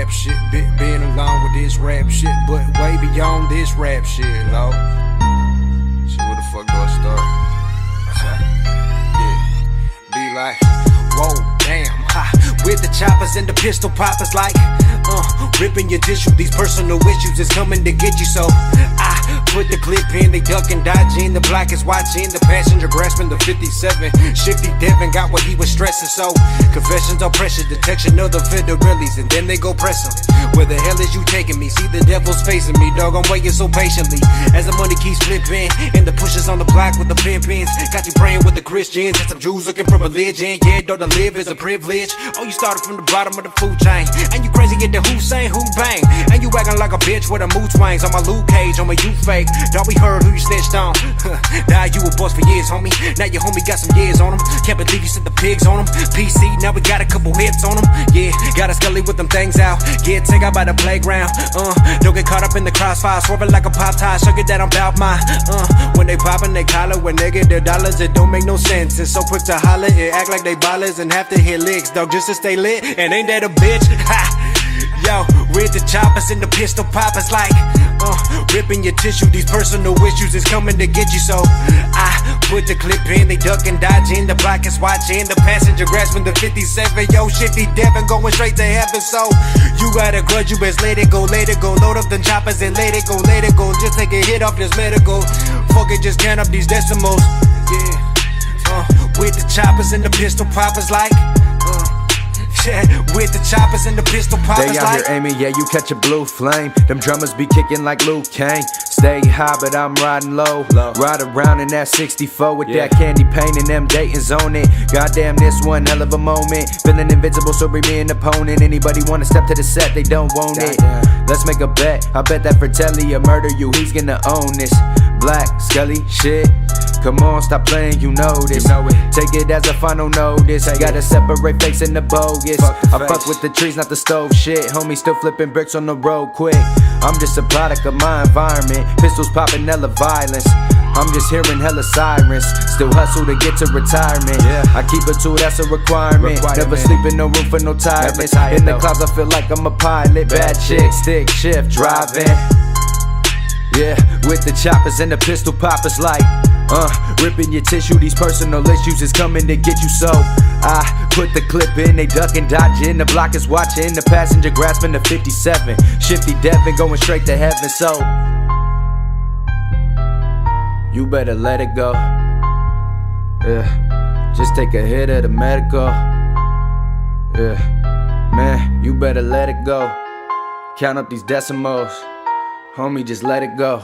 rap shit, been along with this rap shit, but way beyond this rap shit, Lord. Shit, where the fuck do I start? Yeah, be like, whoa, damn, ha. With the choppers and the pistol poppers like, ripping your tissue. These personal issues is coming to get you, so I put the clip in, they duck and dodging. The block is watching, the passenger grasping the 57. Shifty Devin got what he was stressing, so confessions are pressure, detection of the federales, and then they go press him. Where the hell is you taking me? See the devil's facing me, dog, I'm waiting so patiently as the money keeps flipping and the pushes on the block with the pins. Got you praying with the Christians and some Jews looking for religion. Yeah, though to live is a privilege. Oh, you started from the bottom of the food chain, and you crazy get the Hussein, who bang, and you acting like a bitch with a mood swings on my Luke Cage, on my you fake. Thought we heard who you snitched on. Now you a boss for years, homie. Now your homie got some years on him. Can't believe you sent the pigs on him. PC, now we got a couple hits on him. Yeah, got a skelly with them things out. Get take out by the playground. Don't get caught up in the crossfire, swerving like a pop tie. Show you that I'm bout my. When they poppin', they collar. When they get their dollars, it don't make no sense. It's so quick to holler, it act like they ballers and have to hit licks, dog, just to stay lit. And ain't that a bitch? Ha! Yo, with the choppers and the pistol poppers like, ripping your tissue. These personal issues is coming to get you, so I put the clip in, they duck and dodging. The block is watching, the passenger grasping the 57. Yo, Shifty Devin going straight to heaven, so you got a grudge, you best let it go, let it go. Load up the choppers and let it go, let it go. Just take a hit off this medical. Fuck it, just count up these decimals. Yeah, with the choppers and the pistol poppers like, with the choppers and the pistol poppers. They out here aiming, yeah, you catch a blue flame. Them drummers be kicking like Luke Kane. Stay high, but I'm riding low. Ride around in that 64 with that candy paint and them Dayton's on it. Goddamn, this one hell of a moment. Feeling invincible, so bring me an opponent. Anybody wanna step to the set, they don't want it. Let's make a bet, I bet that Fratelli will murder you, he's gonna own this. Black, Scully, shit. Come on, stop playing, you know this. Take it as a final notice. Gotta separate fakes and the bogus. I fuck with the trees, not the stove shit. Homie still flipping bricks on the road quick. I'm just a product of my environment. Pistols popping, hella violence. I'm just hearing hella sirens. Still hustle to get to retirement. I keep it to that's a requirement. Never sleep in no room for no tiredness. In the clouds I feel like I'm a pilot. Bad chick, stick shift, driving. Yeah, with the choppers and the pistol poppers like, ripping your tissue. These personal issues is coming to get you, so I put the clip in, they duck and dodging. The block is watching, the passenger grasping the 57. Shifty Devin going straight to heaven, so you better let it go. Yeah, just take a hit of the medical. Yeah, man, you better let it go. Count up these decimals. Homie, just let it go.